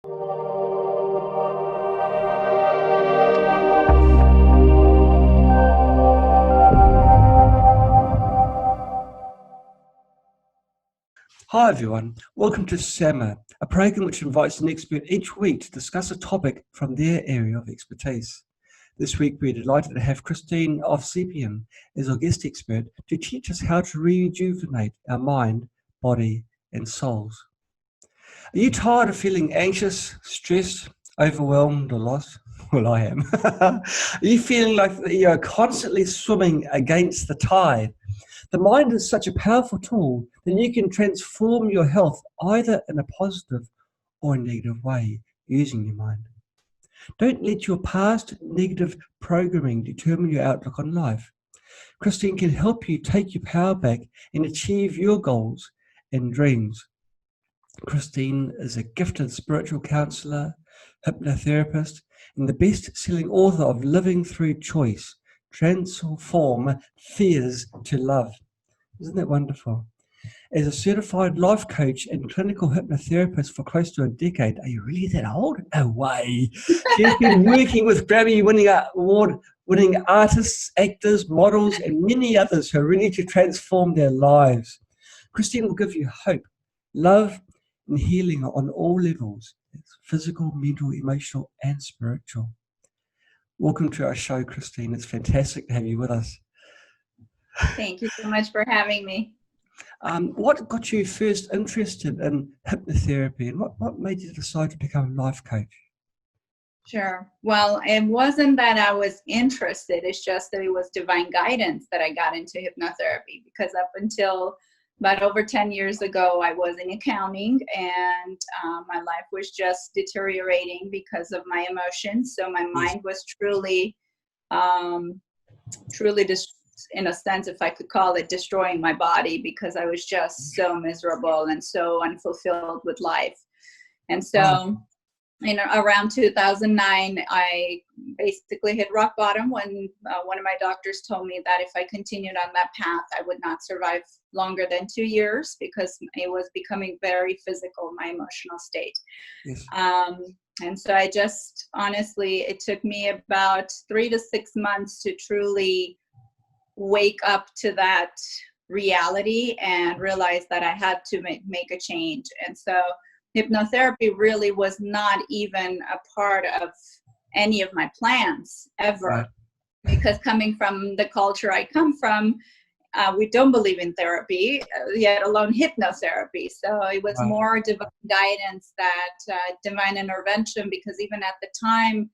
Hi everyone, welcome to SAMA, a program which invites an expert each week to discuss a topic from their area of expertise. This week we're delighted to have Kristine Ovsepian as our guest expert to teach us how to rejuvenate our mind, body and souls. Are you tired of feeling anxious, stressed, overwhelmed or lost? Well, I am. Are you feeling like you're constantly swimming against the tide? The mind is such a powerful tool that you can transform your health either in a positive or a negative way using your mind. Don't let your past negative programming determine your outlook on life. Kristine can help you take your power back and achieve your goals and dreams. Kristine is a gifted spiritual counselor, hypnotherapist, and the best-selling author of Living Through Choice, Transform Fears to Love. Isn't that wonderful? As a certified life coach and clinical hypnotherapist for close to a decade, are you really that old? No way. She's been working with Grammy-winning award-winning artists, actors, models, and many others who are ready to transform their lives. Kristine will give you hope, love, and healing on all levels. It's physical, mental, emotional, and spiritual. Welcome to our show, Kristine. It's fantastic to have you with us. Thank you so much for having me. What got you first interested in hypnotherapy, and what made you decide to become a life coach? Sure. Well, it wasn't that I was interested. It's just that it was divine guidance that I got into hypnotherapy, because up until about over 10 years ago, I was in accounting, and my life was just deteriorating because of my emotions. So my mind was truly in a sense, if I could call it, destroying my body, because I was just so miserable and so unfulfilled with life. And so around 2009, I basically hit rock bottom when one of my doctors told me that if I continued on that path, I would not survive longer than 2 years, because it was becoming very physical, my emotional state. Yes. And so I just, honestly, it took me about 3 to 6 months to truly wake up to that reality and realize that I had to make a change. And so hypnotherapy really was not even a part of any of my plans ever. Right. Because coming from the culture I come from, we don't believe in therapy, yet alone hypnotherapy. So it was more divine guidance, that divine intervention, because even at the time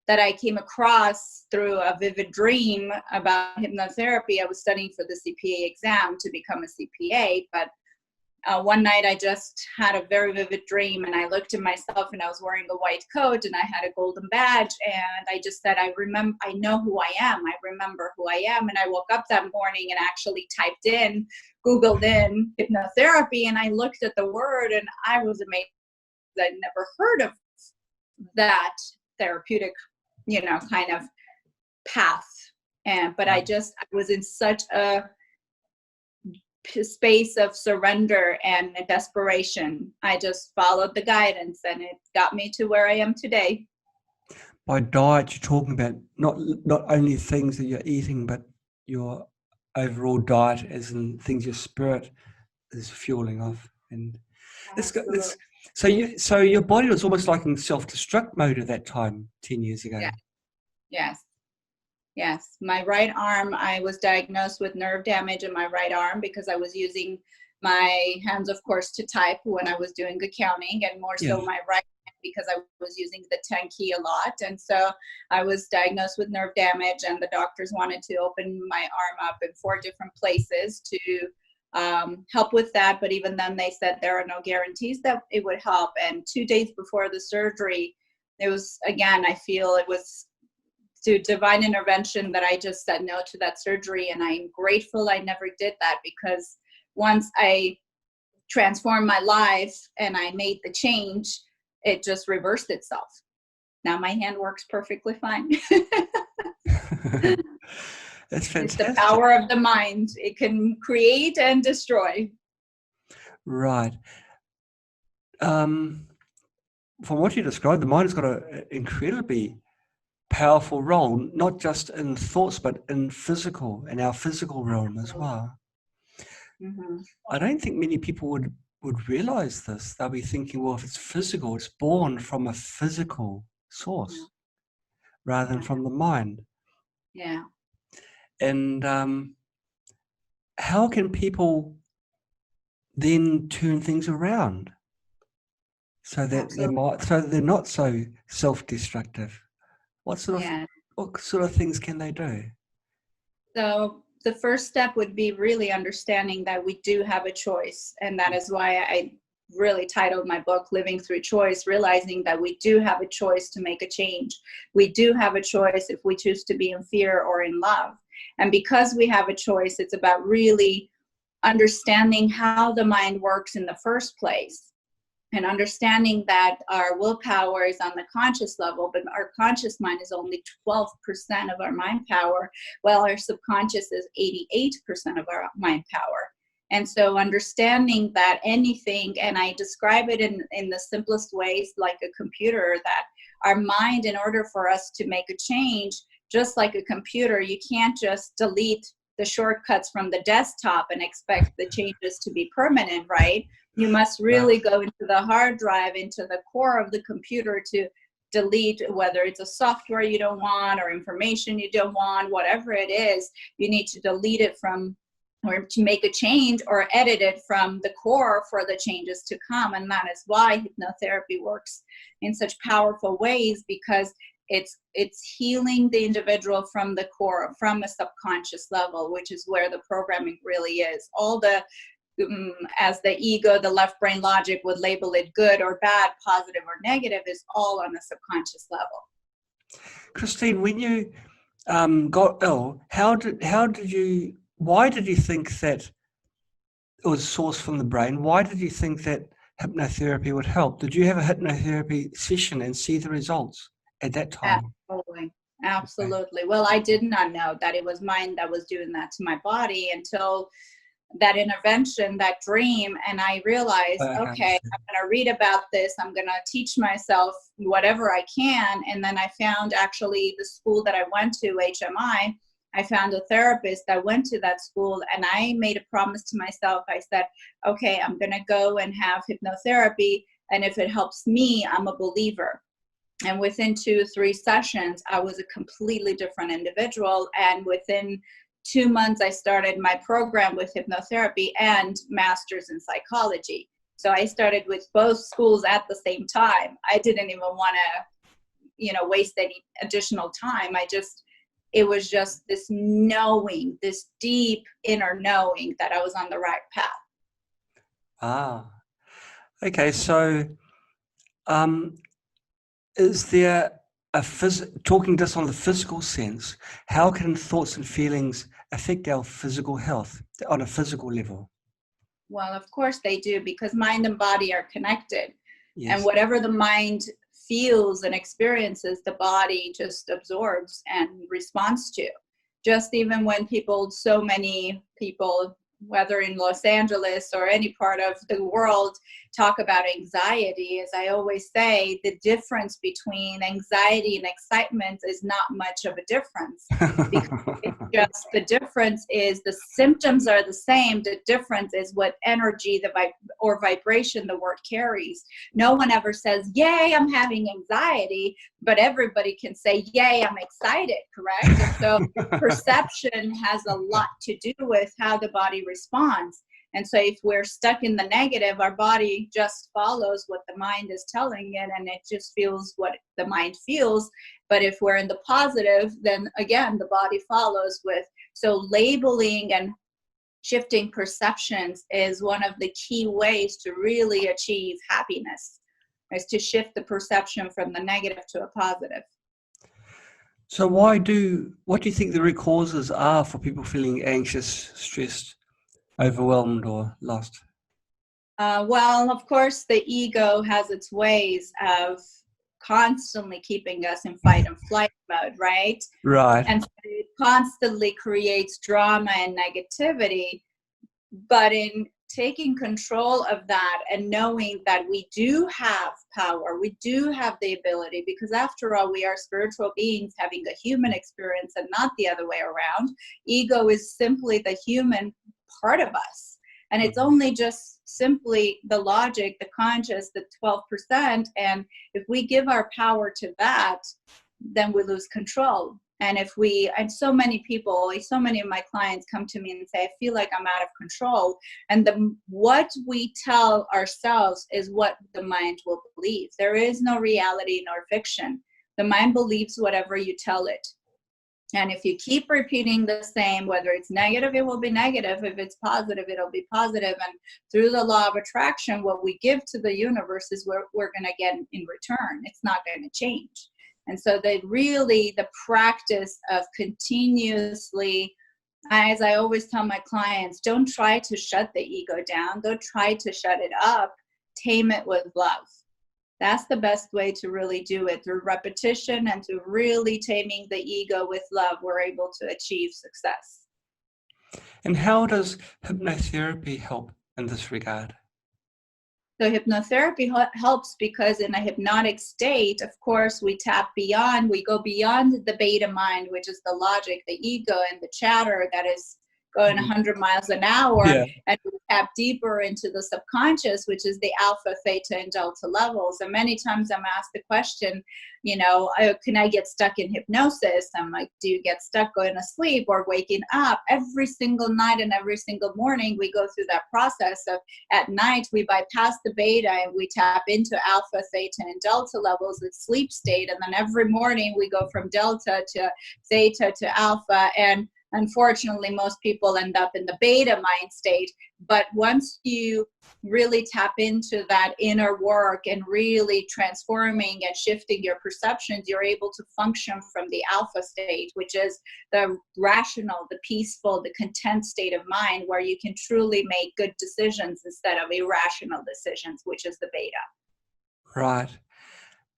that I came across through a vivid dream about hypnotherapy, I was studying for the CPA exam to become a CPA. But one night I just had a very vivid dream, and I looked at myself, and I was wearing a white coat, and I had a golden badge, and I just said, I know who I am. I remember who I am. And I woke up that morning and actually Googled in hypnotherapy, and I looked at the word, and I was amazed. I'd never heard of that therapeutic kind of path. But I was in such a space of surrender and desperation. I just followed the guidance, and it got me to where I am today. By diet, you're talking about not only things that you're eating, but your overall diet, as in things your spirit is fueling off. And so your body was almost like in self-destruct mode at that time, 10 years ago. Yeah. Yes. My right arm, I was diagnosed with nerve damage in my right arm, because I was using my hands, of course, to type when I was doing accounting, and more so my right hand, because I was using the 10 key a lot. And so I was diagnosed with nerve damage, and the doctors wanted to open my arm up in 4 different places to help with that. But even then, they said there are no guarantees that it would help. And 2 days before the surgery, it was, again, I feel it was to divine intervention that I just said no to that surgery. And I'm grateful I never did that, because once I transformed my life and I made the change, it just reversed itself. Now my hand works perfectly fine. That's fantastic. It's the power of the mind. It can create and destroy. Right. from what you described, the mind has got an incredibly powerful role, not just in thoughts, but in our physical realm as well. Mm-hmm. I don't think many people would realize this. They'll be thinking, well, if it's physical, it's born from a physical source rather than from the mind. Yeah. And how can people then turn things around so that they're not so self-destructive? What sort of things can they do? So the first step would be really understanding that we do have a choice. And that is why I really titled my book Living Through Choice, realizing that we do have a choice to make a change. We do have a choice if we choose to be in fear or in love. And because we have a choice, it's about really understanding how the mind works in the first place, and understanding that our willpower is on the conscious level, but our conscious mind is only 12% of our mind power, while our subconscious is 88% of our mind power. And so understanding that anything, and I describe it in the simplest ways, like a computer, that our mind, in order for us to make a change, just like a computer, you can't just delete the shortcuts from the desktop and expect the changes to be permanent, right? You must really go into the hard drive, into the core of the computer to delete, whether it's a software you don't want or information you don't want, whatever it is, you need to delete it from, or to make a change or edit it from the core for the changes to come. And that is why hypnotherapy works in such powerful ways, because it's healing the individual from the core, from a subconscious level, which is where the programming really is. All the as the ego, the left brain logic would label it good or bad, positive or negative, is all on the subconscious level. Kristine, when you got ill, why did you think that it was sourced from the brain? Why did you think that hypnotherapy would help? Did you have a hypnotherapy session and see the results at that time? Absolutely. Okay. Well, I did not know that it was mind that was doing that to my body until that intervention, that dream, and I realized, okay, I'm going to read about this, I'm going to teach myself whatever I can. And then I found, actually, the school that I went to, HMI, I found a therapist that went to that school, and I made a promise to myself. I said, okay, I'm going to go and have hypnotherapy, and if it helps me, I'm a believer. And within 2-3 sessions, I was a completely different individual. And within 2 months, I started my program with hypnotherapy and master's in psychology. So I started with both schools at the same time. I didn't even want to, waste any additional time. It was just this knowing, this deep inner knowing that I was on the right path. Okay. So, is there talking just on the physical sense, how can thoughts and feelings affect our physical health on a physical level? Well, of course they do, because mind and body are connected. Yes. And whatever the mind feels and experiences, the body just absorbs and responds to. Just even when so many people, whether in Los Angeles or any part of the world, talk about anxiety, as I always say, the difference between anxiety and excitement is not much of a difference. Because it's just, the difference is the symptoms are the same. The difference is what energy or vibration the word carries. No one ever says, yay, I'm having anxiety, but everybody can say, yay, I'm excited, correct? And so perception has a lot to do with how the body responds. And so if we're stuck in the negative, our body just follows what the mind is telling it, and it just feels what the mind feels. But if we're in the positive, then again, the body follows with. So labeling and shifting perceptions is one of the key ways to really achieve happiness, is to shift the perception from the negative to a positive. So what do you think the root causes are for people feeling anxious, stressed, overwhelmed, or lost? Well, of course, the ego has its ways of constantly keeping us in fight and flight mode, right? Right. And so it constantly creates drama and negativity. But in taking control of that and knowing that we do have power, we do have the ability, because after all, we are spiritual beings having a human experience and not the other way around. Ego is simply the human part of us. And it's only just simply the logic, the conscious, the 12%. And if we give our power to that, then we lose control. And so many people, so many of my clients come to me and say, I feel like I'm out of control. And what we tell ourselves is what the mind will believe. There is no reality nor fiction. The mind believes whatever you tell it. And if you keep repeating the same, whether it's negative, it will be negative. If it's positive, it'll be positive. And through the law of attraction, what we give to the universe is what we're going to get in return. It's not going to change. And so the practice of continuously, as I always tell my clients, don't try to shut the ego down. Don't try to shut it up. Tame it with love. That's the best way to really do it. Through repetition and through really taming the ego with love, we're able to achieve success. And how does hypnotherapy help in this regard? So hypnotherapy helps because in a hypnotic state, of course, we go beyond the beta mind, which is the logic, the ego, and the chatter that is going 100 miles an hour. Yeah. And we tap deeper into the subconscious, which is the alpha, theta, and delta levels. And many times I'm asked the question, can I get stuck in hypnosis? I'm like, do you get stuck going to sleep or waking up? Every single night and every single morning, we go through that process of at night, we bypass the beta and we tap into alpha, theta, and delta levels, the sleep state. And then every morning we go from delta to theta to alpha. And unfortunately, most people end up in the beta mind state. But once you really tap into that inner work and really transforming and shifting your perceptions, you're able to function from the alpha state, which is the rational, the peaceful, the content state of mind, where you can truly make good decisions instead of irrational decisions, which is the beta. Right.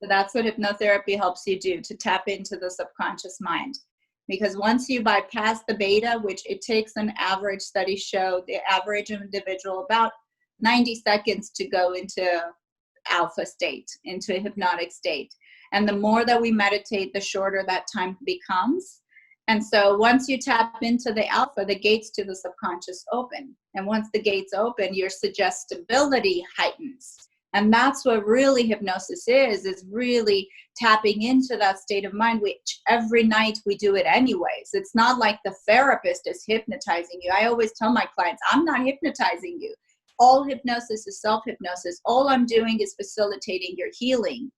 So that's what hypnotherapy helps you do, to tap into the subconscious mind. Because once you bypass the beta, which it takes an average, studies show the average individual about 90 seconds to go into alpha state, into a hypnotic state. And the more that we meditate, the shorter that time becomes. And so once you tap into the alpha, the gates to the subconscious open. And once the gates open, your suggestibility heightens. And that's what really hypnosis is really tapping into that state of mind, which every night we do it anyways. It's not like the therapist is hypnotizing you. I always tell my clients, I'm not hypnotizing you. All hypnosis is self-hypnosis. All I'm doing is facilitating your healing.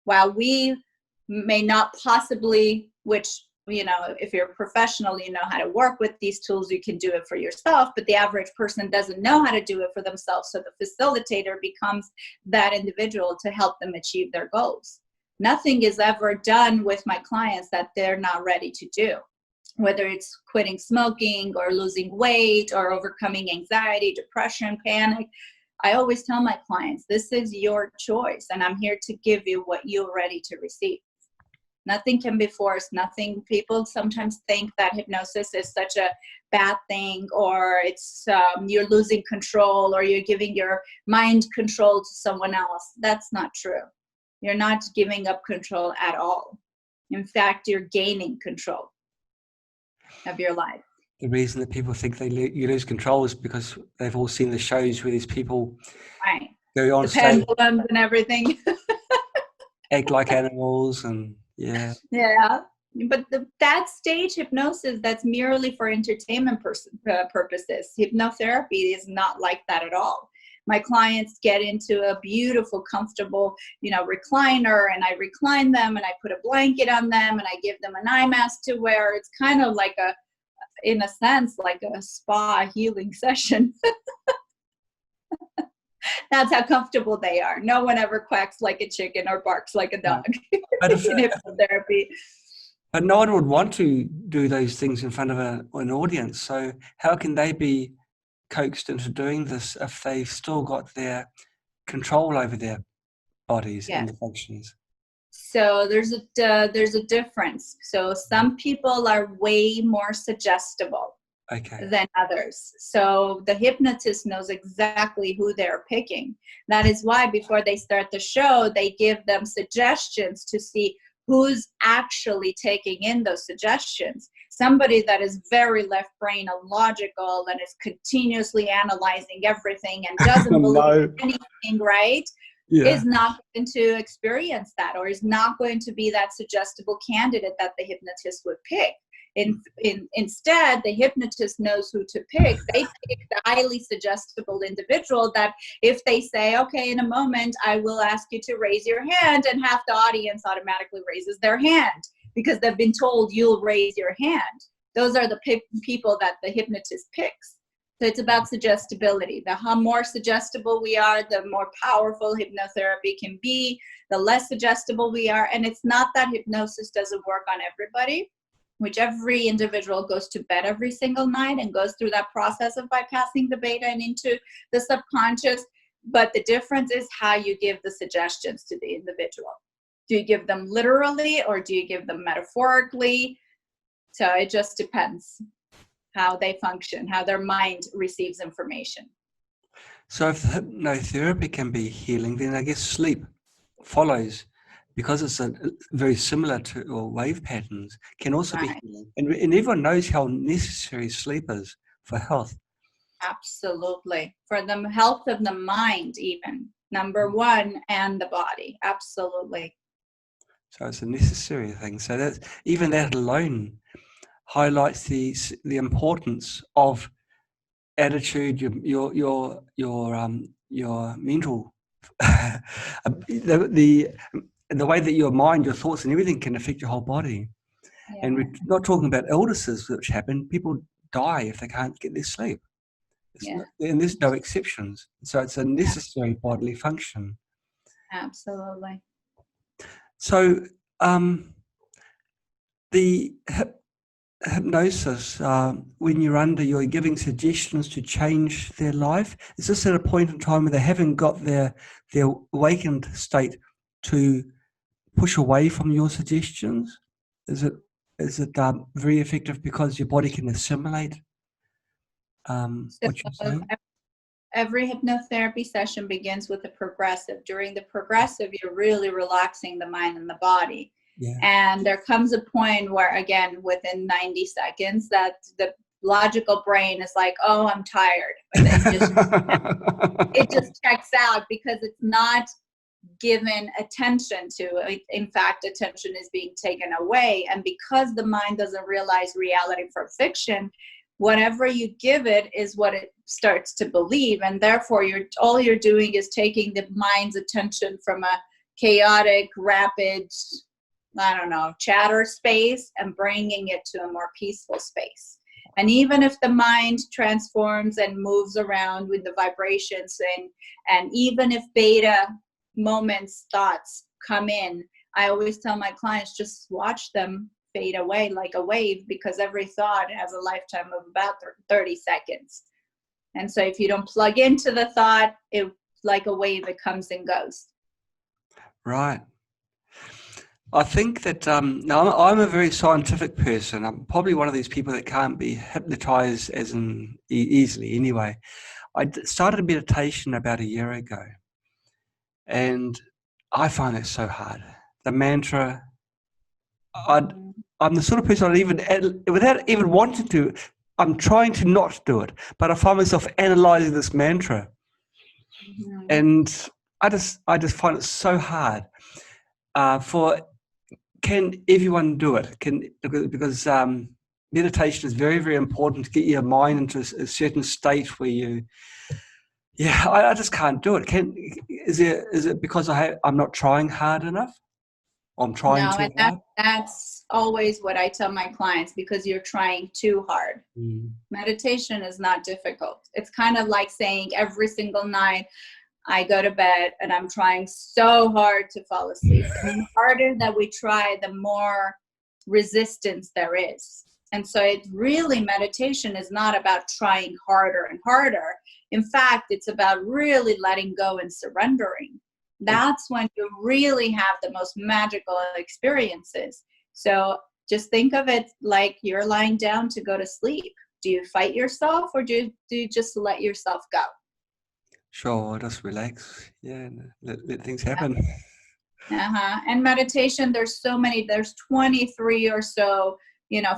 While we may not possibly, which, if you're a professional, you know how to work with these tools, you can do it for yourself, but the average person doesn't know how to do it for themselves. So the facilitator becomes that individual to help them achieve their goals. Nothing is ever done with my clients that they're not ready to do, whether it's quitting smoking or losing weight or overcoming anxiety, depression, panic. I always tell my clients, this is your choice, and I'm here to give you what you're ready to receive. Nothing can be forced. Nothing. People sometimes think that hypnosis is such a bad thing, or it's you're losing control, or you're giving your mind control to someone else. That's not true. You're not giving up control at all. In fact, you're gaining control of your life. The reason that people think you lose control is because they've all seen the shows where these people go on stage, the pendulums and everything, act like animals, and yeah. But that stage hypnosis, that's merely for entertainment purposes. Hypnotherapy is not like that at all. My clients get into a beautiful, comfortable, recliner, and I recline them and I put a blanket on them and I give them an eye mask to wear. It's kind of like in a sense, like a spa healing session. That's how comfortable they are. No one ever quacks like a chicken or barks like a dog in hypnotherapy. But no one would want to do those things in front of an audience. So how can they be coaxed into doing this if they've still got their control over their bodies and the functions? So there's a difference. So some people are way more suggestible. Okay. than others. So the hypnotist knows exactly who they're picking. That is why before they start the show, they give them suggestions to see who's actually taking in those suggestions. Somebody that is very left brain and logical and is continuously analyzing everything and doesn't believe anything, right? Yeah. Is not going to experience that, or is not going to be that suggestible candidate that the hypnotist would pick. Instead, the hypnotist knows who to pick. They pick the highly suggestible individual that if they say, okay, in a moment, I will ask you to raise your hand, and half the audience automatically raises their hand because they've been told you'll raise your hand. Those are the people that the hypnotist picks. So it's about suggestibility. The more suggestible we are, the more powerful hypnotherapy can be. The less suggestible we are, and it's not that hypnosis doesn't work on everybody, which every individual goes to bed every single night and goes through that process of bypassing the beta and into the subconscious. But the difference is how you give the suggestions to the individual. Do you give them literally or do you give them metaphorically? So it just depends how they function, how their mind receives information. So if hypnotherapy can be healing, then I guess sleep follows, because it's very similar to wave patterns, can also be healing. And everyone knows how necessary sleep is for health. Absolutely. For the health of the mind, even. Number one, and the body. Absolutely. So it's a necessary thing. So that even that alone highlights the importance of attitude, your mental, the way that your mind, your thoughts, and everything can affect your whole body. Yeah. And we're not talking about illnesses which happen. People die if they can't get their sleep. And there's no exceptions. So it's a necessary bodily function. Absolutely. So the hypnosis, when you're giving suggestions to change their life, is this at a point in time where they haven't got their awakened state to push away from your suggestions? Is it very effective because your body can assimilate what you're saying? Every hypnotherapy session begins with a progressive. During the progressive, you're really relaxing the mind and the body. Yeah. And there comes a point where, again, within 90 seconds, that the logical brain is like, oh, I'm tired. It just checks out because it's not given attention to. In fact, attention is being taken away. And because the mind doesn't realize reality from fiction, whatever you give it is what it starts to believe. And therefore, all you're doing is taking the mind's attention from a chaotic, rapid, chatter space and bringing it to a more peaceful space. And even if the mind transforms and moves around with the vibrations, and even if beta moments, thoughts come in, I always tell my clients, just watch them fade away like a wave, because every thought has a lifetime of about 30 seconds. And so if you don't plug into the thought, it like a wave, it comes and goes. Right. I think that now I'm a very scientific person. I'm probably one of these people that can't be hypnotized as in easily anyway. I started meditation about a year ago, and I find it so hard. The mantra, I'm the sort of person without even wanting to, I'm trying to not do it, but I find myself analyzing this mantra. Mm-hmm. And I just find it so hard. Can everyone do it? Because meditation is very, very important to get your mind into a certain state where you. Yeah, I just can't do it. Is it because I'm not trying hard enough? I'm trying too hard. That's always what I tell my clients, because you're trying too hard. Meditation is not difficult. It's kind of like saying every single night, I go to bed and I'm trying so hard to fall asleep. And the harder that we try, the more resistance there is. And so meditation is not about trying harder and harder. In fact, it's about really letting go and surrendering. That's when you really have the most magical experiences. So just think of it like you're lying down to go to sleep. Do you fight yourself, or do you just let yourself go? Sure, just relax. Yeah, and let things happen. And meditation, there's 23 or so,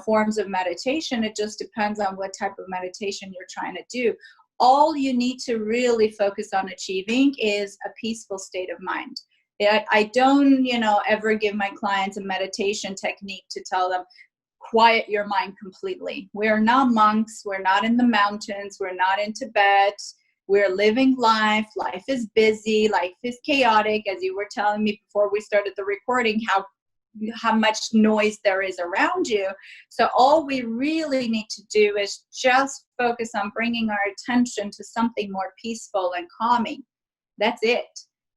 forms of meditation. It just depends on what type of meditation you're trying to do. All you need to really focus on achieving is a peaceful state of mind. I don't, ever give my clients a meditation technique to tell them, quiet your mind completely. We're not monks. We're not in the mountains. We're not in Tibet. We're living life. Life is busy. Life is chaotic. As you were telling me before we started the recording, how much noise there is around you. So all we really need to do is just focus on bringing our attention to something more peaceful and calming. That's it.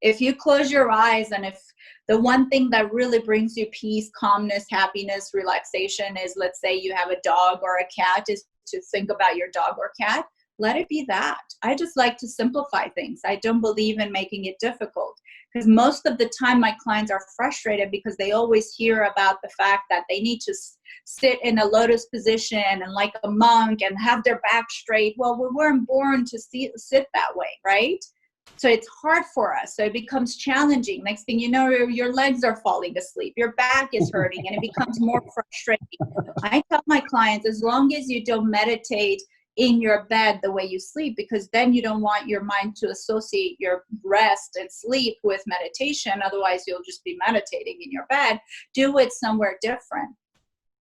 If you close your eyes, and if the one thing that really brings you peace, calmness, happiness, relaxation is, let's say you have a dog or a cat, is to think about your dog or cat, let it be that. I just like to simplify things. I don't believe in making it difficult, because most of the time my clients are frustrated because they always hear about the fact that they need to sit in a lotus position and like a monk and have their back straight. Well, we weren't born to sit that way, right? So it's hard for us. So it becomes challenging. Next thing you know, your legs are falling asleep. Your back is hurting, and it becomes more frustrating. I tell my clients, as long as you don't meditate in your bed the way you sleep, because then you don't want your mind to associate your rest and sleep with meditation. Otherwise, you'll just be meditating in your bed. Do it somewhere different.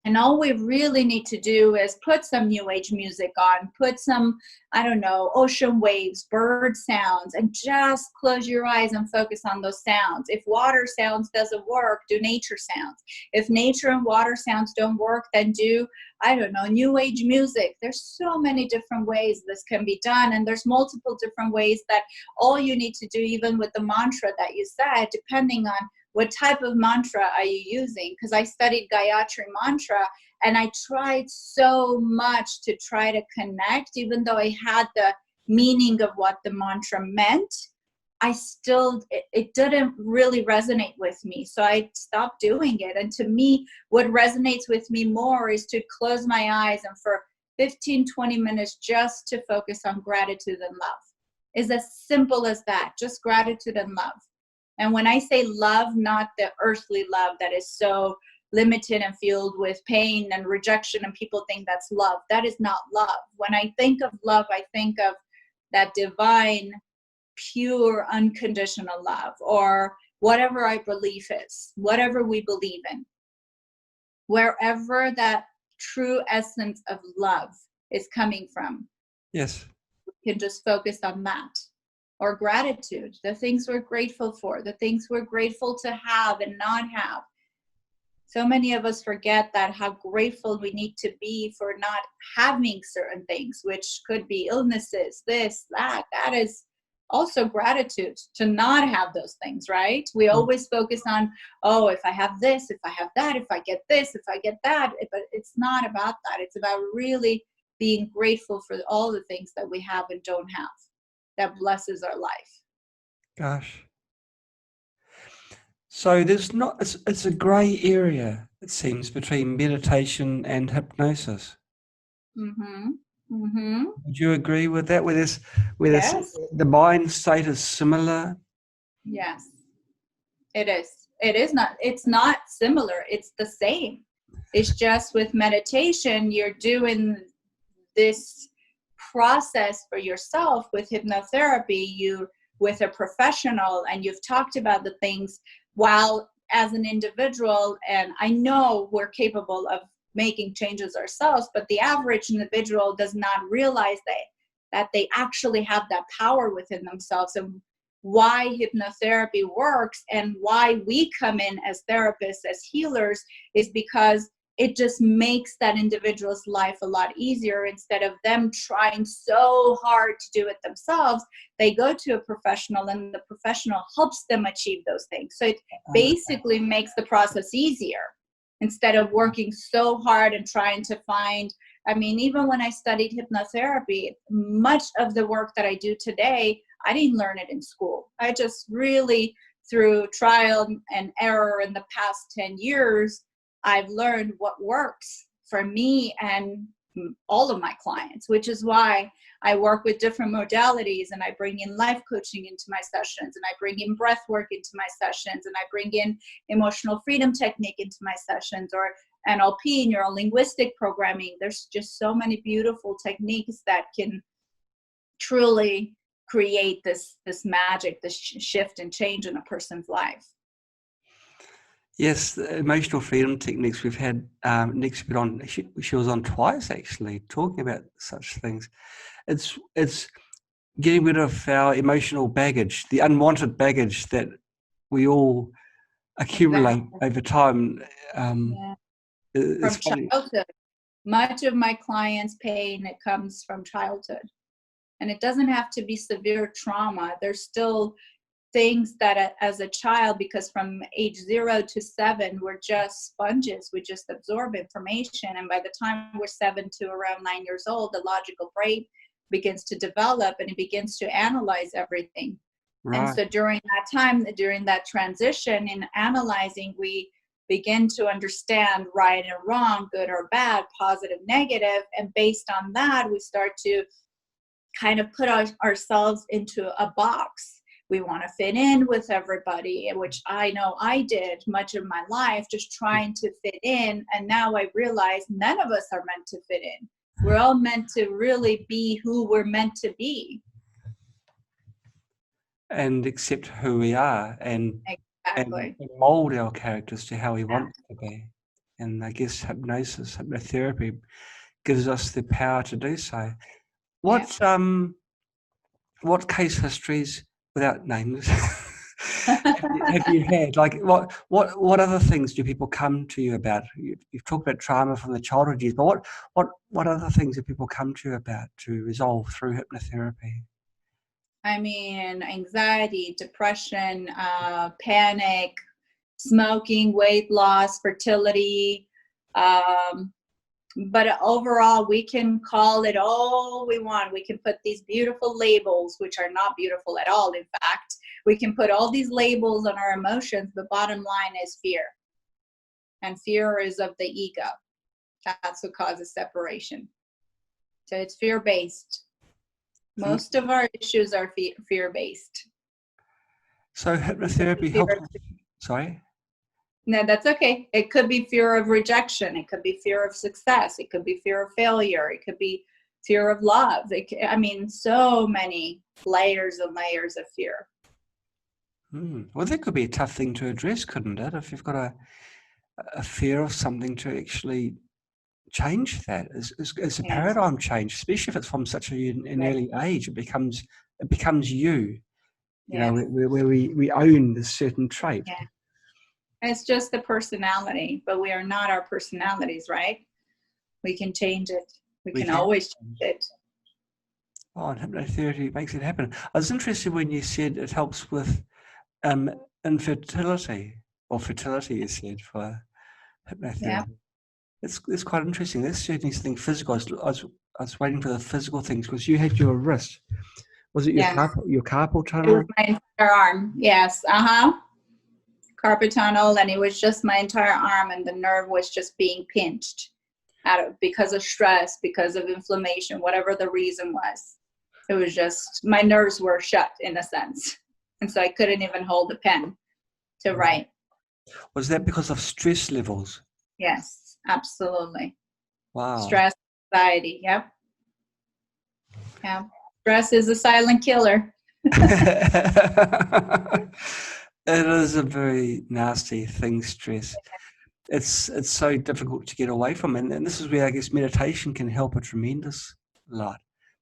And all we really need to do is put some new age music on, put some, ocean waves, bird sounds, and just close your eyes and focus on those sounds. If water sounds doesn't work, do nature sounds. If nature and water sounds don't work, then do, new age music. There's so many different ways this can be done. And there's multiple different ways that all you need to do, even with the mantra that you said, depending on what type of mantra are you using? Because I studied Gayatri mantra, and I tried so much to try to connect, even though I had the meaning of what the mantra meant. It didn't really resonate with me. So I stopped doing it. And to me, what resonates with me more is to close my eyes and for 15, 20 minutes just to focus on gratitude and love. It's as simple as that, just gratitude and love. And when I say love, not the earthly love that is so limited and filled with pain and rejection, and people think that's love. That is not love. When I think of love, I think of that divine, pure, unconditional love, or whatever our belief is, whatever we believe in. Wherever that true essence of love is coming from. Yes. We can just focus on that. Or gratitude, the things we're grateful for, the things we're grateful to have and not have. So many of us forget that how grateful we need to be for not having certain things, which could be illnesses, this, that. That is also gratitude, to not have those things, right? We always focus on, if I have this, if I have that, if I get this, if I get that. But it's not about that. It's about really being grateful for all the things that we have and don't have. That blesses our life. Gosh. So it's a grey area, it seems, between meditation and hypnosis. Mm-hmm. Mm-hmm. Would you agree with that? Yes. The mind state is similar? Yes, it is. It's not similar. It's the same. It's just with meditation, you're doing this process for yourself. With hypnotherapy, with a professional, and you've talked about the things, while as an individual, and I know we're capable of making changes ourselves, but the average individual does not realize that they actually have that power within themselves. And why hypnotherapy works and why we come in as therapists, as healers, is because it just makes that individual's life a lot easier. Instead of them trying so hard to do it themselves, they go to a professional, and the professional helps them achieve those things. So it basically makes the process easier, instead of working so hard and trying to find, even when I studied hypnotherapy, much of the work that I do today, I didn't learn it in school. I just really, through trial and error in the past 10 years, I've learned what works for me, and all of my clients, which is why I work with different modalities, and I bring in life coaching into my sessions, and I bring in breath work into my sessions, and I bring in emotional freedom technique into my sessions, or NLP, neuro-linguistic programming. There's just so many beautiful techniques that can truly create this magic, this shift and change in a person's life. Yes, the emotional freedom techniques. We've had Nick Spit on. She was on twice actually, talking about such things. It's getting rid of our emotional baggage, the unwanted baggage that we all accumulate over time. From childhood, much of my clients' pain, it comes from childhood, and it doesn't have to be severe trauma. There's still things that as a child, because from age 0 to 7, we're just sponges. We just absorb information. And by the time we're 7 to around 9 years old, the logical brain begins to develop, and it begins to analyze everything. Right. And so during that time, during that transition in analyzing, we begin to understand right and wrong, good or bad, positive, negative. And based on that, we start to kind of put ourselves into a box. We want to fit in with everybody, which I know I did much of my life, just trying to fit in. And now I realize none of us are meant to fit in. We're all meant to really be who we're meant to be. And accept who we are, and exactly. and mold our characters to how we want to be. And I guess hypnosis, hypnotherapy gives us the power to do so. What case histories, without names, have you had? Like what other things do people come to you about? You've talked about trauma from the childhood years, but what other things do people come to you about to resolve through hypnotherapy? I mean, anxiety, depression, panic, smoking, weight loss, fertility. But overall, we can call it all we want. We can put these beautiful labels, which are not beautiful at all, in fact. We can put all these labels on our emotions. The bottom line is fear. And fear is of the ego. That's what causes separation. So it's fear-based. Most of our issues are fear-based. So hypnotherapy helps. Sorry? No, that's okay. It could be fear of rejection. It could be fear of success. It could be fear of failure. It could be fear of love. So many layers and layers of fear. Well, that could be a tough thing to address, couldn't it? If you've got a fear of something, to actually change that is a paradigm change, especially if it's from such an early age. It becomes you. You know, where we own this certain trait. Yeah. It's just the personality, but we are not our personalities, right? We can change it. We can always change it. Oh, and hypnotherapy makes it happen. I was interested when you said it helps with infertility, or fertility, you said, for hypnotherapy. Yeah. It's quite interesting. That's certainly something physical. I was waiting for the physical things, because you had your wrist. Was it your carpal tunnel? It was my entire arm. Yes. Carpal tunnel, and it was just my entire arm, and the nerve was just being pinched because of stress, because of inflammation, whatever the reason was. It was just, my nerves were shut in a sense. And so I couldn't even hold a pen to write. Was that because of stress levels? Yes, absolutely. Wow. Stress, anxiety, yep. Yeah. Stress is a silent killer. It is a very nasty thing, stress. It's so difficult to get away from, and this is where I guess meditation can help a tremendous lot,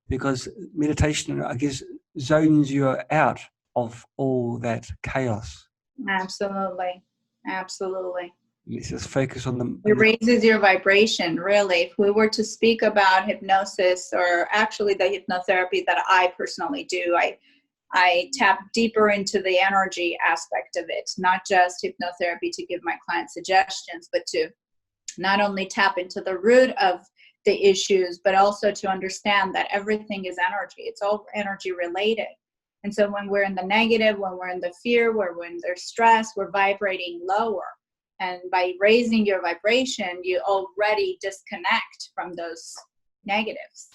because meditation, I guess, zones you out of all that chaos. Absolutely. Let's just focus on it raises your vibration, really. If we were to speak about hypnosis, or actually the hypnotherapy that I personally do, I tap deeper into the energy aspect of it, not just hypnotherapy to give my clients suggestions, but to not only tap into the root of the issues, but also to understand that everything is energy. It's all energy related. And so when we're in the negative, when we're in the fear, when there's stress, we're vibrating lower. And by raising your vibration, you already disconnect from those negatives.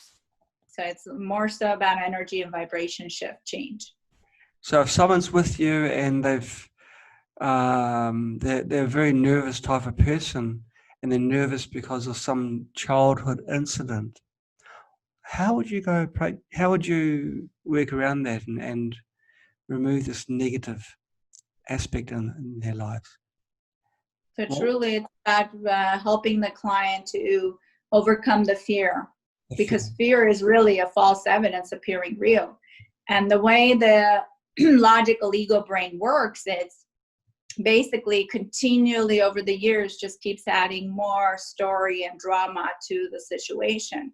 So it's more so about energy and vibration shift change. So if someone's with you and they're a very nervous type of person, and they're nervous because of some childhood incident, how would you work around that and remove this negative aspect in their lives? So truly it's about helping the client to overcome the fear, because fear is really a false evidence appearing real. And the way the logical ego brain works, it's basically continually over the years just keeps adding more story and drama to the situation.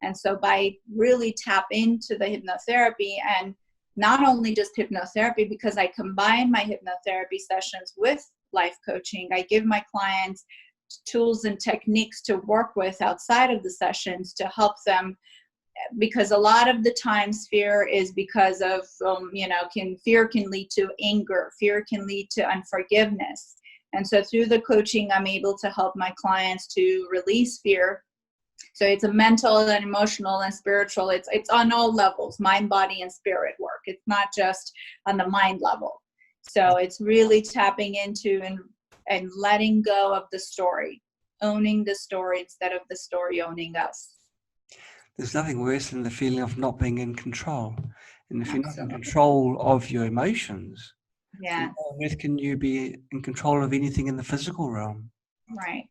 And so by really tap into the hypnotherapy, and not only just hypnotherapy, because I combine my hypnotherapy sessions with life coaching, I give my clients tools and techniques to work with outside of the sessions to help them, because a lot of the times fear is because of fear can lead to anger, fear can lead to unforgiveness. And so through the coaching, I'm able to help my clients to release fear. So it's a mental and emotional and spiritual, it's on all levels, mind, body, and spirit work. It's not just on the mind level. So it's really tapping into and letting go of the story, owning the story instead of the story owning us. There's nothing worse than the feeling of not being in control. And if you're not in Absolutely. control of your emotions, Yeah. how on earth can you be in control of anything in the physical realm? Right.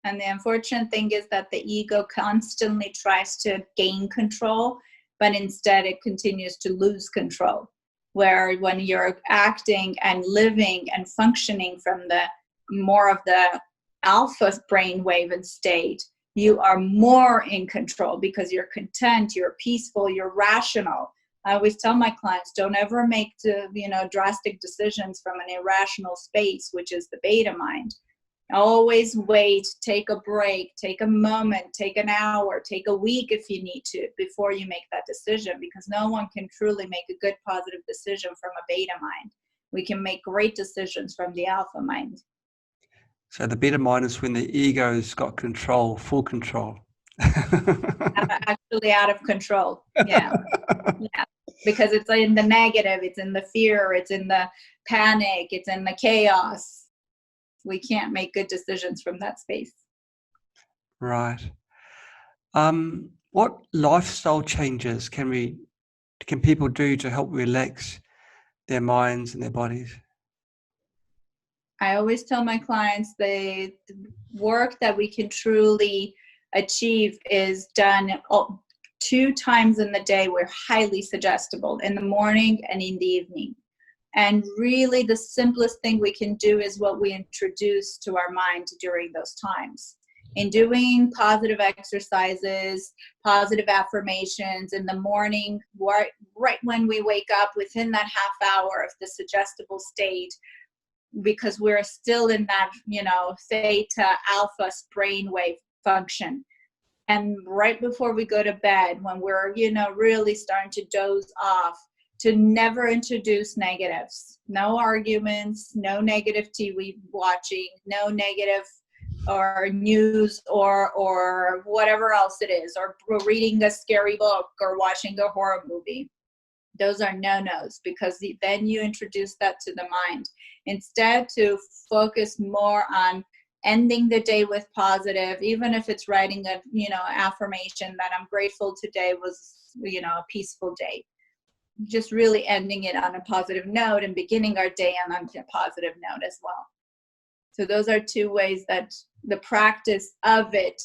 And the unfortunate thing is that the ego constantly tries to gain control, but instead it continues to lose control. Where when you're acting and living and functioning from the more of the alpha brainwave and state, you are more in control because you're content, you're peaceful, you're rational. I always tell my clients, don't ever make drastic decisions from an irrational space, which is the beta mind. Always wait, take a break, take a moment, take an hour, take a week if you need to before you make that decision, because no one can truly make a good positive decision from a beta mind. We can make great decisions from the alpha mind. So the beta mind is when the ego's got control, full control. Actually out of control. Yeah. Yeah. Because it's in the negative, it's in the fear, it's in the panic, it's in the chaos. We can't make good decisions from that space. Right. What lifestyle changes can people do to help relax their minds and their bodies? I always tell my clients the work that we can truly achieve is done 2 times in the day. We're highly suggestible, in the morning and in the evening. And really the simplest thing we can do is what we introduce to our mind during those times. In doing positive exercises, positive affirmations in the morning, right when we wake up, within that half hour of the suggestible state, because we're still in that, theta alpha brainwave function. And right before we go to bed, when we're, really starting to doze off, to never introduce negatives. No arguments, no negative TV watching, no negative or news or whatever else it is, or reading a scary book or watching a horror movie. Those are no-nos, because then you introduce that to the mind. Instead, to focus more on ending the day with positive, even if it's writing a affirmation that I'm grateful today was a peaceful day. Just really ending it on a positive note and beginning our day on a positive note as well. So those are 2 ways that the practice of it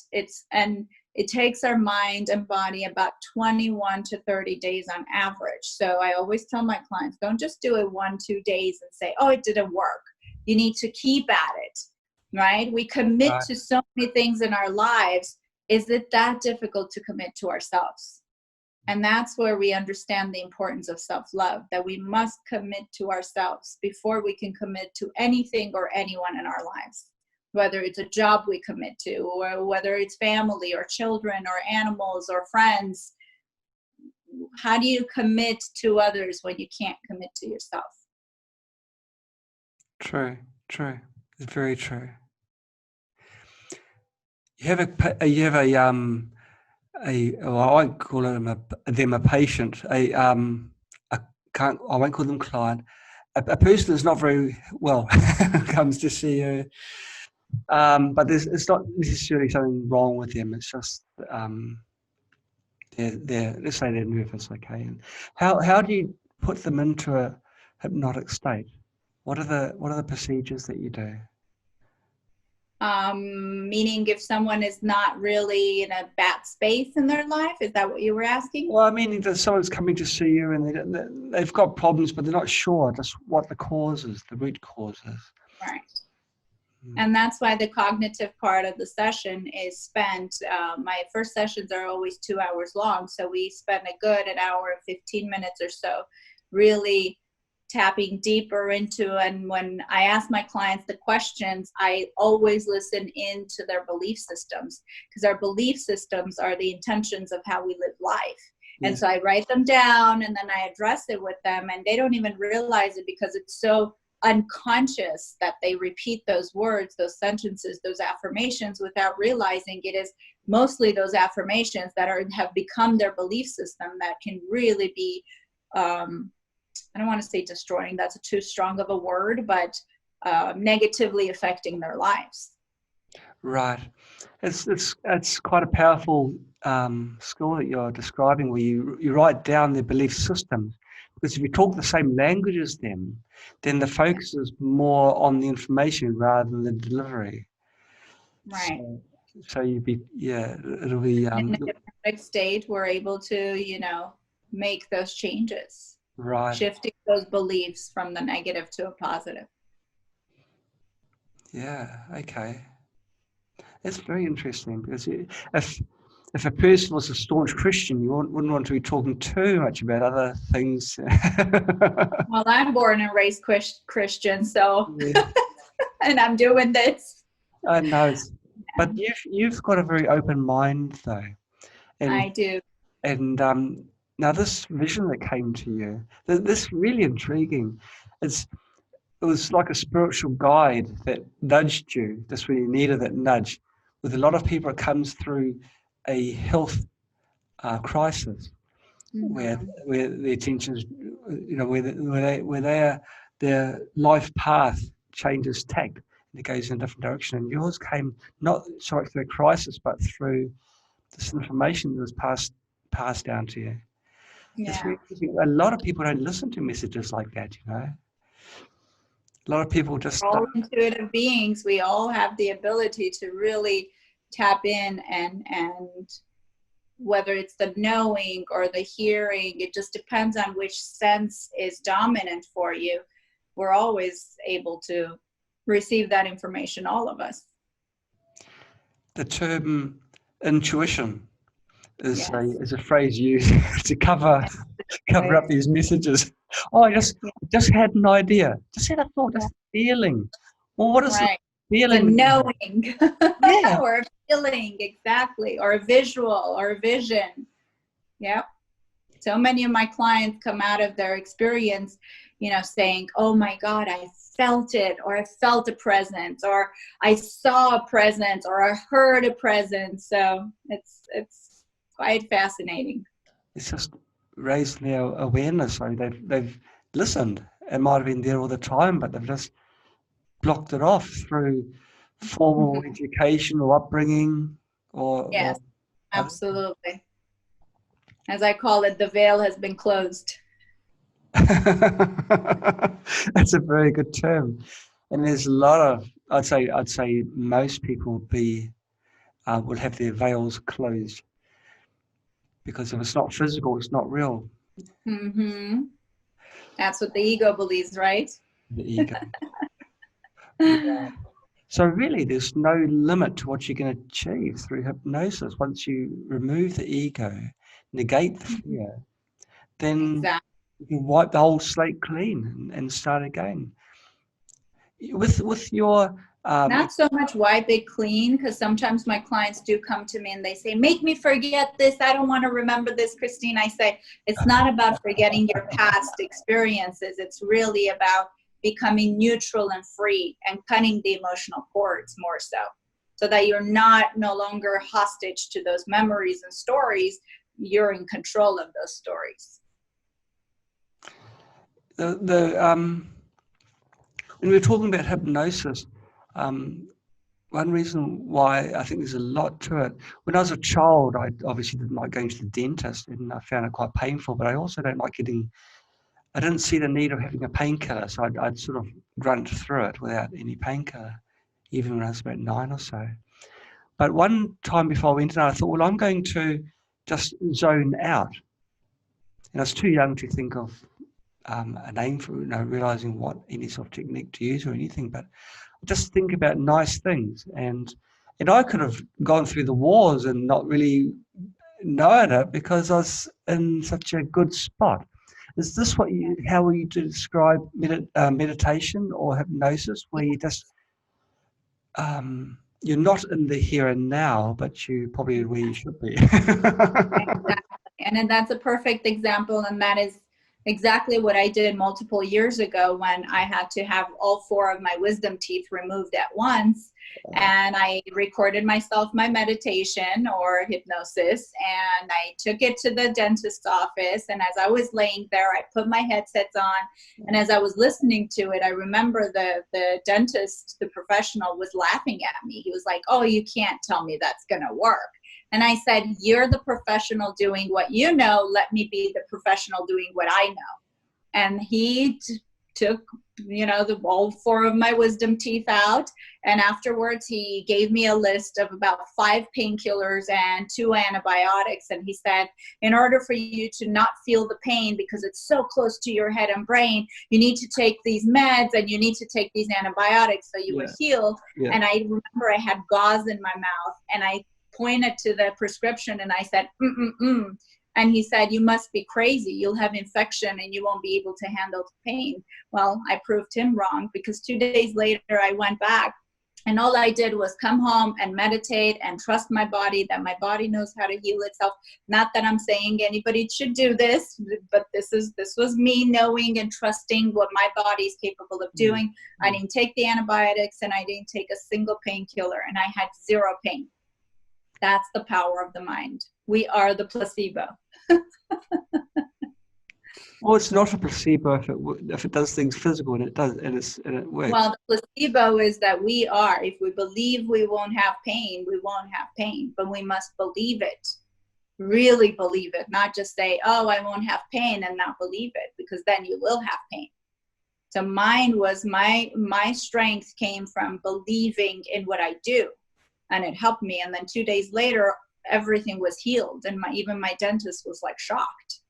takes our mind and body about 21 to 30 days on average. So I always tell my clients, don't just do it 1-2 days and say, oh, it didn't work. You need to keep at it, right? We commit to so many things in our lives. Is it that difficult to commit to ourselves? And that's where we understand the importance of self-love, that we must commit to ourselves before we can commit to anything or anyone in our lives. Whether it's a job we commit to, or whether it's family or children or animals or friends. How do you commit to others when you can't commit to yourself? True. It's very true. You have a well, I won't call them a patient. I won't call them client. A person that's not very well comes to see you, but it's not necessarily something wrong with them. It's just let's say they're nervous, okay. And how do you put them into a hypnotic state? What are the procedures that you do? Meaning if someone is not really in a bad space in their life, is that what you were asking? Well, I mean, that someone's coming to see you and they've got problems, but they're not sure just what the cause is, the root cause is. Right. And that's why the cognitive part of the session is spent. My first sessions are always 2 hours long. So we spend a good an hour and 15 minutes or so really tapping deeper into, and when I ask my clients the questions, I always listen into their belief systems, because our belief systems are the intentions of how we live life. Yes. And so I write them down and then I address it with them, and they don't even realize it because it's so unconscious that they repeat those words, those sentences, those affirmations without realizing it is mostly those affirmations that have become their belief system that can really be I don't want to say destroying, that's too strong of a word, but negatively affecting their lives. Right. It's quite a powerful skill that you're describing, where you write down their belief systems, because if you talk the same language as them, then the focus is more on the information rather than the delivery. Right. So it'll be in a hypnotic state, we're able to, make those changes. Right. Shifting those beliefs from the negative to a positive. Yeah, okay. That's very interesting, because if a person was a staunch Christian, you wouldn't want to be talking too much about other things. Well, I'm born and raised Christian, so yeah. And I'm doing this. I know, but you've got a very open mind, though. And, I do. And now this vision that came to you, this really intriguing. It was like a spiritual guide that nudged you just when you needed that nudge. With a lot of people, it comes through a health crisis, where the attention's, where their life path changes tact and it goes in a different direction. And yours came not so much through a crisis, but through this information that was passed down to you. Yeah. A lot of people don't listen to messages like that, A lot of people just... All intuitive beings, we all have the ability to really tap in, and whether it's the knowing or the hearing, it just depends on which sense is dominant for you. We're always able to receive that information, all of us. The term intuition is a phrase used to cover up these messages. Oh, I just had an idea. Just had a thought, just a feeling. Well, what is the feeling? The knowing. Yeah. Or a feeling, exactly. Or a visual or a vision. Yep. So many of my clients come out of their experience, saying, oh my God, I felt it, or I felt a presence, or I saw a presence, or I heard a presence. So it's quite fascinating. It's just raised their awareness. So they've listened. It might have been there all the time, but they've just blocked it off through formal education or upbringing. Yes, absolutely. As I call it, the veil has been closed. That's a very good term. And there's a lot of, I'd say most people would have their veils closed, because if it's not physical, it's not real. That's what the ego believes, right? The ego. Yeah. So really, there's no limit to what you can achieve through hypnosis. Once you remove the ego, negate the fear, then you can wipe the whole slate clean and start again. With your not so much wipe it clean, because sometimes my clients do come to me and they say, make me forget this, I don't want to remember this, Kristine. I say, it's not about forgetting your past experiences. It's really about becoming neutral and free and cutting the emotional cords more so. so that you're no longer hostage to those memories and stories. You're in control of those stories. When we're talking about hypnosis, one reason why I think there's a lot to it, when I was a child, I obviously didn't like going to the dentist, and I found it quite painful, but I also don't like I didn't see the need of having a painkiller, so I'd sort of grunt through it without any painkiller, even when I was about 9 or so. But one time before I went in, I thought, well, I'm going to just zone out. And I was too young to think of a name for, realizing what any sort of technique to use or anything, but just think about nice things. And I could have gone through the wars and not really known it because I was in such a good spot. Is this how you describe meditation or hypnosis, where you just you're not in the here and now, but you probably where you should be? Exactly. And then that's a perfect example, and that is exactly what I did multiple years ago when I had to have all 4 of my wisdom teeth removed at once. And I recorded myself my meditation or hypnosis, and I took it to the dentist's office. And as I was laying there, I put my headsets on, and as I was listening to it, I remember the dentist, the professional, was laughing at me. He was like, "Oh, you can't tell me that's gonna work." And I said, "You're the professional doing what you know. Let me be the professional doing what I know." And he took, all 4 of my wisdom teeth out. And afterwards, he gave me a list of about 5 painkillers and 2 antibiotics. And he said, in order for you to not feel the pain, because it's so close to your head and brain, you need to take these meds and you need to take these antibiotics so you will heal. Yeah. And I remember I had gauze in my mouth, and I pointed to the prescription and I said, And he said, "You must be crazy. You'll have infection and you won't be able to handle the pain." Well, I proved him wrong, because 2 days later I went back, and all I did was come home and meditate and trust my body, that my body knows how to heal itself. Not that I'm saying anybody should do this, but this was me knowing and trusting what my body is capable of doing. I didn't take the antibiotics, and I didn't take a single painkiller, and I had 0 pain. That's the power of the mind. We are the placebo. Well, it's not a placebo if it does things physical, and it does, and it works. Well, the placebo is that we are. If we believe we won't have pain, we won't have pain. But we must believe it, really believe it, not just say, "Oh, I won't have pain," and not believe it, because then you will have pain. So mine was my strength came from believing in what I do, and it helped me. And then 2 days later, everything was healed, and even my dentist was like shocked.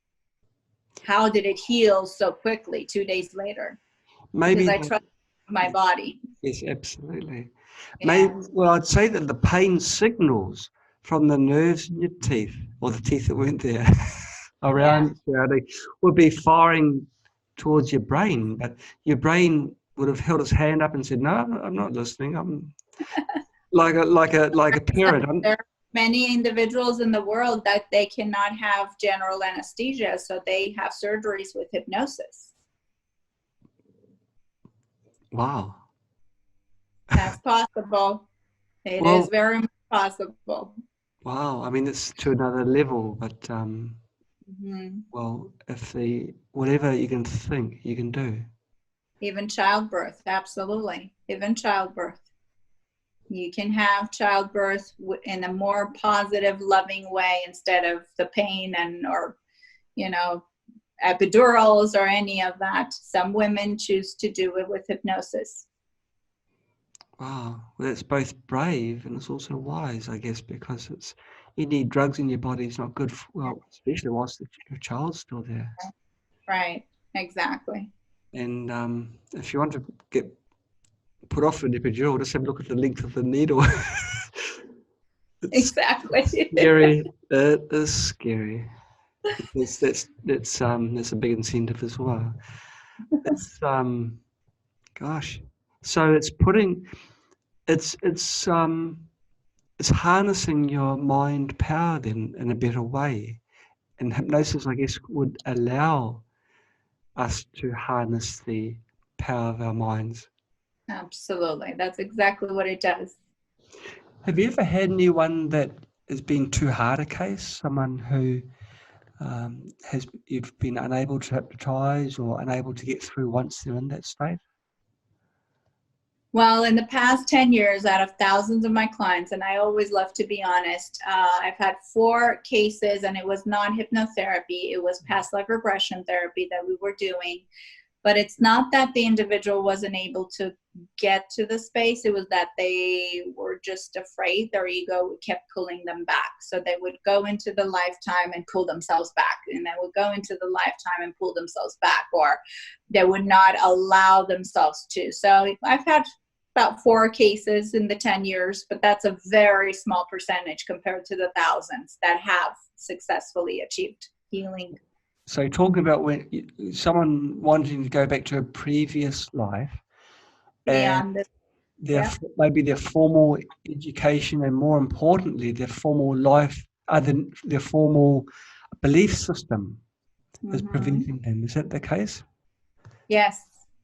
How did it heal so quickly 2 days later? Maybe because I trust my body. Yes, absolutely. Yeah. Maybe, well, I'd say that the pain signals from the nerves in your teeth, or the teeth that weren't there, around surrounding, would be firing towards your brain, but your brain would have held its hand up and said, "No, I'm not listening. I'm like a parent." There are many individuals in the world that they cannot have general anesthesia, so they have surgeries with hypnosis. Wow. That's possible. It is very much possible. Wow. I mean, it's to another level, but well, whatever you can think, you can do. Even childbirth, absolutely. Even childbirth. You can have childbirth in a more positive, loving way, instead of the pain or epidurals or any of that. Some women choose to do it with hypnosis. Wow, well, that's both brave and it's also wise, I guess, because you need drugs in your body. It's not good especially whilst your child's still there. Right, exactly. And if you want to get put off an epidural, just have a look at the length of the needle. Exactly. Scary. It is scary. That's a big incentive as well. It's gosh. So it's harnessing your mind power then in a better way. And hypnosis, I guess, would allow us to harness the power of our minds. Absolutely. That's exactly what it does. Have you ever had anyone that has been too hard a case? Someone who you've been unable to hypnotize or unable to get through once they're in that state? Well, in the past 10 years, out of thousands of my clients, and I always love to be honest, I've had 4 cases, and it was not hypnotherapy. It was past life regression therapy that we were doing. But it's not that the individual wasn't able to get to the space. It was that they were just afraid. Their ego kept pulling them back. So they would go into the lifetime and pull themselves back. And they would go into the lifetime and pull themselves back, or they would not allow themselves to. So I've had about 4 cases in the 10 years, but that's a very small percentage compared to the thousands that have successfully achieved healing. So talking about when someone wanting to go back to a previous life, and maybe their formal education, and more importantly, their formal life, their formal belief system is preventing them. Is that the case? Yes.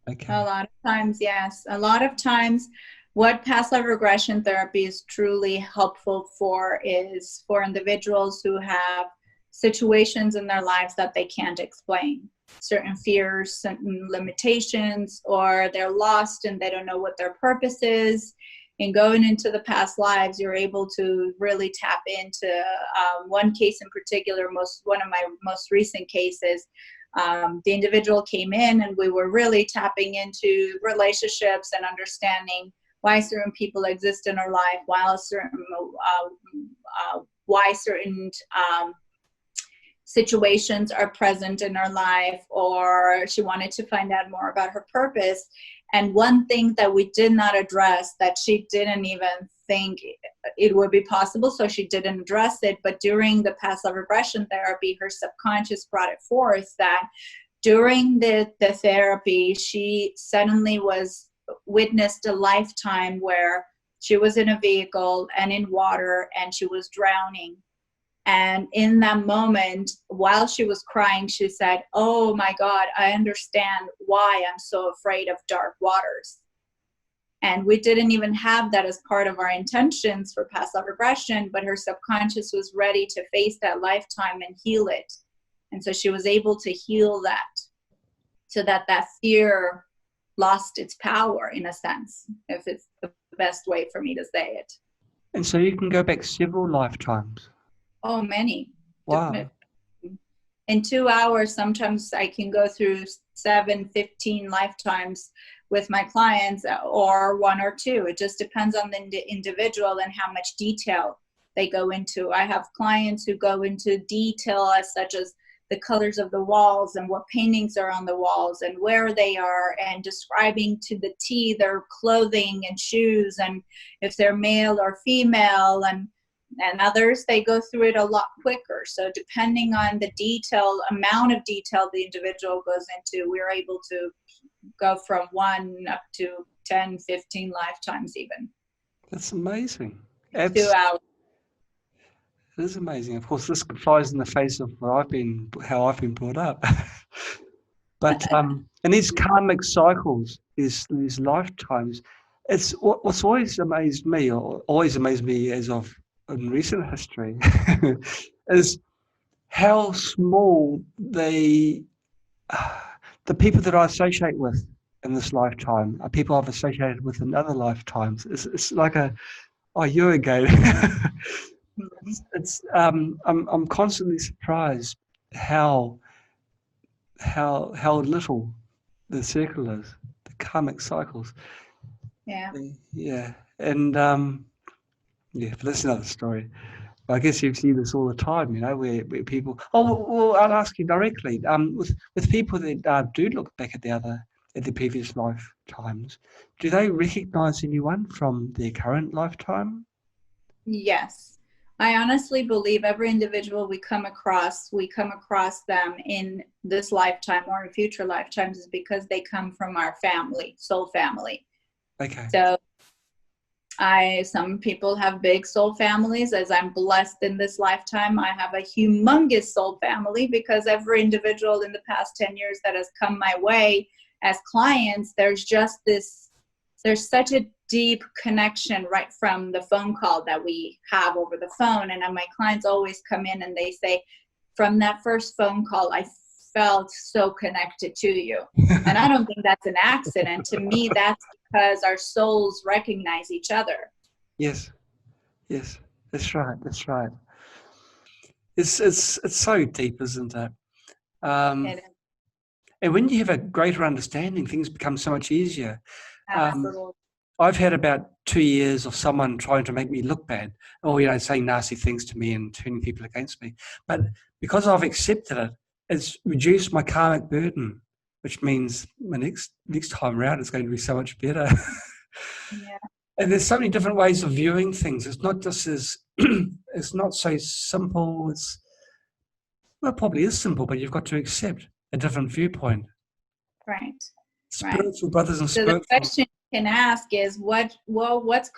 Okay. A lot of times, yes. A lot of times, what past life regression therapy is truly helpful for is for individuals who have situations in their lives that they can't explain, certain fears, certain limitations, or they're lost and they don't know what their purpose is. And going into the past lives, you're able to really tap into one case in particular, one of my most recent cases. The individual came in and we were really tapping into relationships and understanding why certain people exist in our life, why certain situations are present in her life, or she wanted to find out more about her purpose. And one thing that we did not address, that she didn't even think it would be possible, so she didn't address it, but during the past life regression therapy, her subconscious brought it forth that during the therapy, she suddenly witnessed a lifetime where she was in a vehicle and in water and she was drowning. And in that moment, while she was crying, she said, "Oh my God, I understand why I'm so afraid of dark waters." And we didn't even have that as part of our intentions for past life regression, but her subconscious was ready to face that lifetime and heal it. And so she was able to heal that, so that fear lost its power, in a sense, if it's the best way for me to say it. And so you can go back several lifetimes. Oh, many. Wow. In 2 hours, sometimes I can go through 7, 15 lifetimes with my clients, or 1 or 2. It just depends on the individual and how much detail they go into. I have clients who go into detail such as the colors of the walls and what paintings are on the walls and where they are, and describing to the T their clothing and shoes and if they're male or female, and others, they go through it a lot quicker. So depending on the amount of detail the individual goes into, we're able to go from 1 up to 10, 15 lifetimes even. That's amazing. 2 hours. It is amazing. Of course, this flies in the face of how I've been brought up. But and these karmic cycles, these lifetimes, it's what's always amazed me, as of in recent history, is how small the people that I associate with in this lifetime are people I've associated with in other lifetimes. It's like you again. I'm constantly surprised how little the circle is, the karmic cycles. Yeah, and but that's another story. But I guess you see this all the time, where people. Oh, well, I'll ask you directly. With people that do look back at the previous lifetimes, do they recognise anyone from their current lifetime? Yes. I honestly believe every individual we come across them in this lifetime or in future lifetimes is because they come from our family, soul family. Okay. So some people have big soul families. As I'm blessed in this lifetime, I have a humongous soul family, because every individual in the past 10 years that has come my way as clients, there's such a deep connection right from the phone call that we have over the phone. And my clients always come in and they say, from that first phone call, I felt so connected to you. And I don't think that's an accident. To me, that's because our souls recognize each other. Yes, yes, that's right. That's right. It's so deep, isn't it? It is. And when you have a greater understanding, things become so much easier. Absolutely. I've had about 2 years of someone trying to make me look bad, or saying nasty things to me and turning people against me. But because I've accepted it, it's reduced my karmic burden, which means my next time around it's going to be so much better. Yeah. And there's so many different ways of viewing things. It's not just as it's not so simple. It probably is simple, but you've got to accept a different viewpoint. Right. Spiritual brothers and so spiritual. The question you can ask is what's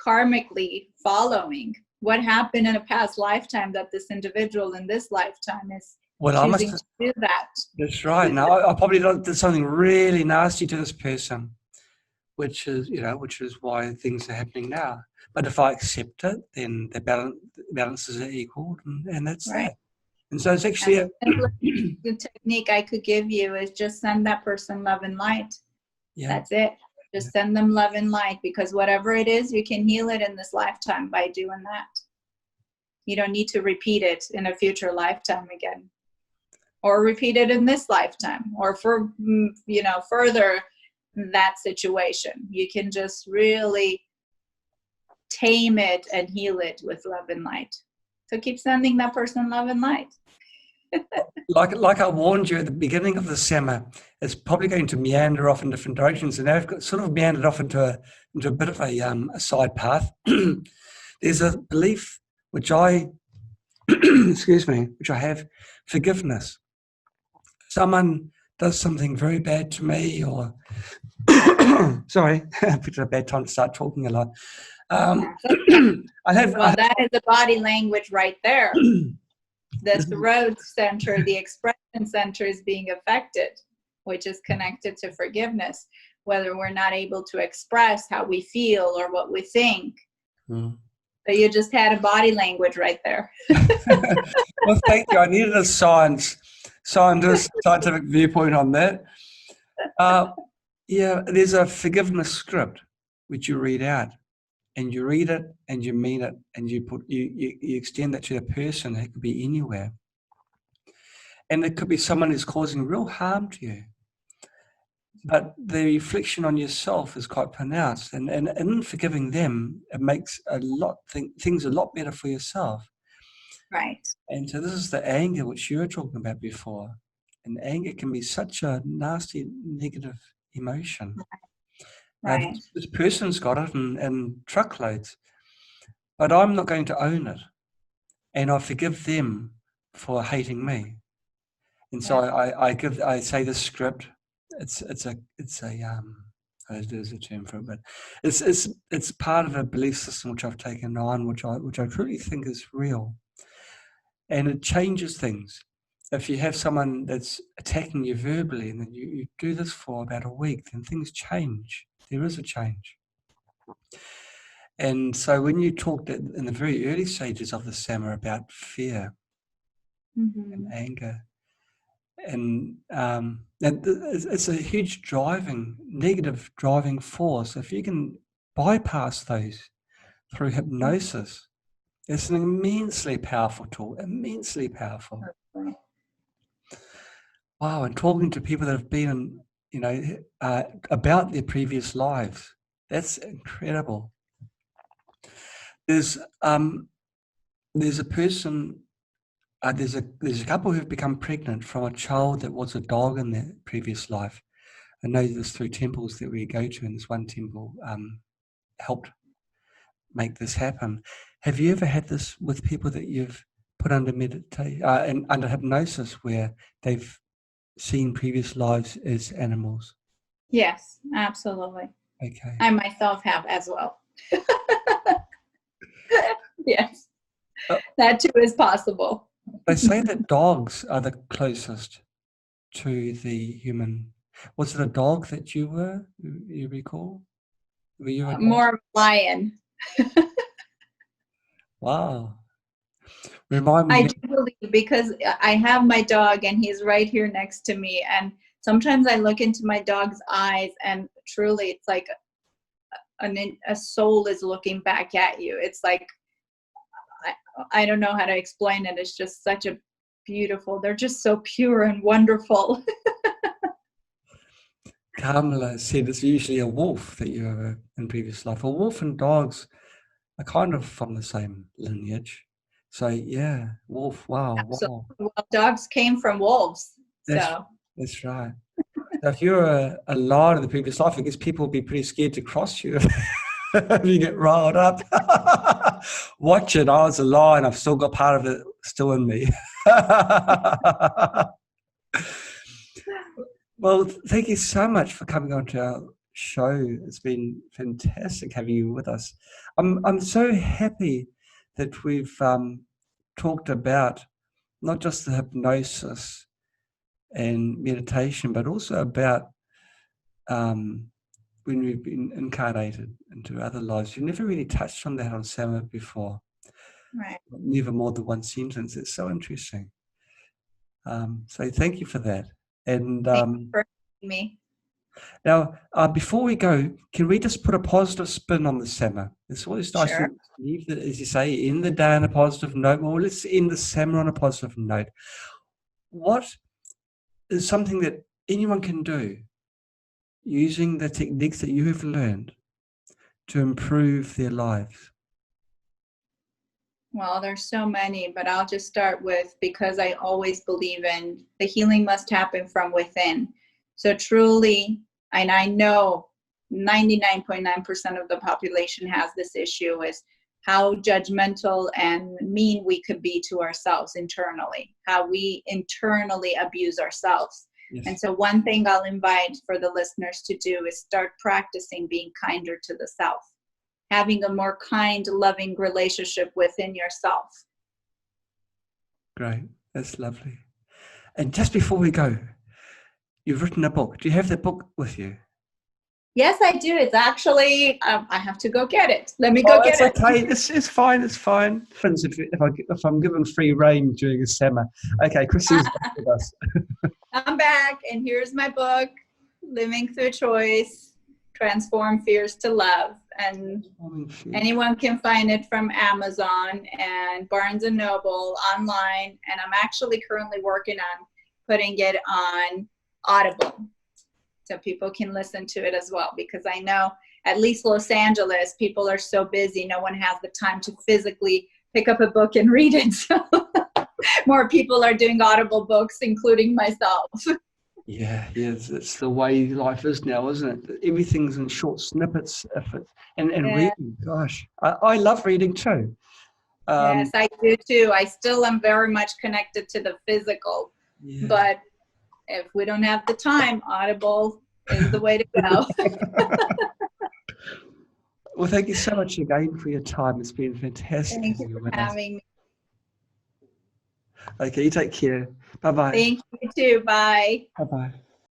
karmically following? What happened in a past lifetime that this individual in this lifetime is choosing to do that? That's right. Now I probably did something really nasty to this person, which is why things are happening now. But if I accept it, then the balances are equal, and that's that. And so it's actually the technique I could give you is just send that person love and light. Yeah. That's it. Just send them love and light, because whatever it is, you can heal it in this lifetime by doing that. You don't need to repeat it in a future lifetime again, or repeat it in this lifetime, or further that situation. You can just really tame it and heal it with love and light. So keep sending that person love and light. like I warned you at the beginning of the summer, it's probably going to meander off in different directions, and now I've got sort of meandered off into a bit of a side path. There's a belief which I which I have: forgiveness. Someone does something very bad to me, or sorry, I picked a bad time to start talking a lot. That is the body language right there. The throat center, the expression center is being affected, which is connected to forgiveness, whether we're not able to express how we feel or what we think. So you just had a body language right there. Well, thank you. I needed a scientific viewpoint on that. There's a forgiveness script which you read out. And you read it, and you mean it, and you extend that to the person. It could be anywhere, and it could be someone who's causing real harm to you. But the reflection on yourself is quite pronounced, and in forgiving them, it makes things a lot better for yourself. Right. And so this is the anger which you were talking about before, and anger can be such a nasty, negative emotion. Right. This person's got it in truckloads, but I'm not going to own it, and I forgive them for hating me. And so I say this script. There's a term for it, but it's part of a belief system which I've taken on, which I truly think is real, and it changes things. If you have someone that's attacking you verbally, and then you do this for about a week, then things change. There is a change. And so when you talked in the very early stages of the Sama about fear and anger, and it's a huge negative driving force. If you can bypass those through hypnosis, it's an immensely powerful tool, immensely powerful. Wow, and talking to people that have been about their previous lives, that's incredible. There's a person, there's a couple who've become pregnant from a child that was a dog in their previous life. I know this through temples that we go to, and this one temple helped make this happen. Have you ever had this with people that you've put under meditation and under hypnosis, where they've seen previous lives as animals? Yes, absolutely. Okay. I myself have as well. Yes, that too is possible. They say that dogs are the closest to the human. Was it a dog that you recall? Were you a dog? More of a lion. Wow. Remind me. I do believe, because I have my dog and he's right here next to me, and sometimes I look into my dog's eyes and truly it's like a soul is looking back at you. It's like, I don't know how to explain it. It's just such a beautiful, they're just so pure and wonderful. Kamala said it's usually a wolf that you have in previous life. A wolf and dogs are kind of from the same lineage. So yeah, wolf. Wow, wow. Well, dogs came from wolves. That's right. So if you're a lion in the previous life, I guess people would be pretty scared to cross you if you get riled up. Watch it. I was a lion. I've still got part of it still in me. Well, thank you so much for coming on to our show. It's been fantastic having you with us. I'm so happy that we've talked about not just the hypnosis and meditation, but also about when we've been incarnated into other lives. You never really touched on that on Sama before. Right. Never more than one sentence. It's so interesting. So thank you for that. And thank you for having me. Now, before we go, can we just put a positive spin on the Sama? It's always nice to leave, as you say, end the day on a positive note. Well, let's end the Sama on a positive note. What is something that anyone can do using the techniques that you have learned to improve their lives? Well, there's so many, but I'll just start with, because I always believe in the healing must happen from within. So truly, and I know 99.9% of the population has this issue, is how judgmental and mean we could be to ourselves internally, how we internally abuse ourselves. Yes. And so one thing I'll invite for the listeners to do is start practicing being kinder to the self, having a more kind, loving relationship within yourself. Great. That's lovely. And just before we go, you've written a book. Do you have that book with you? Yes, I do. It's actually, I have to go get it. Let me go get it. Okay. It's fine. It's fine. If I'm given free reign during a Sama. Okay, Kristine's back with us. I'm back, and here's my book, Living Through Choice, Transform Fears to Love. And anyone can find it from Amazon and Barnes & Noble online. And I'm actually currently working on putting it on Audible, so people can listen to it as well, because I know at least Los Angeles, people are so busy, no one has the time to physically pick up a book and read it. So more people are doing Audible books, including myself. Yeah, it's the way life is now, isn't it? Everything's in short snippets. And reading, gosh, I love reading too. Yes, I do too. I still am very much connected to the physical, but if we don't have the time, Audible is the way to go. Well, thank you so much again for your time. It's been fantastic. Thank you for having me. Okay, you take care. Bye-bye. Thank you too. Bye. Bye-bye.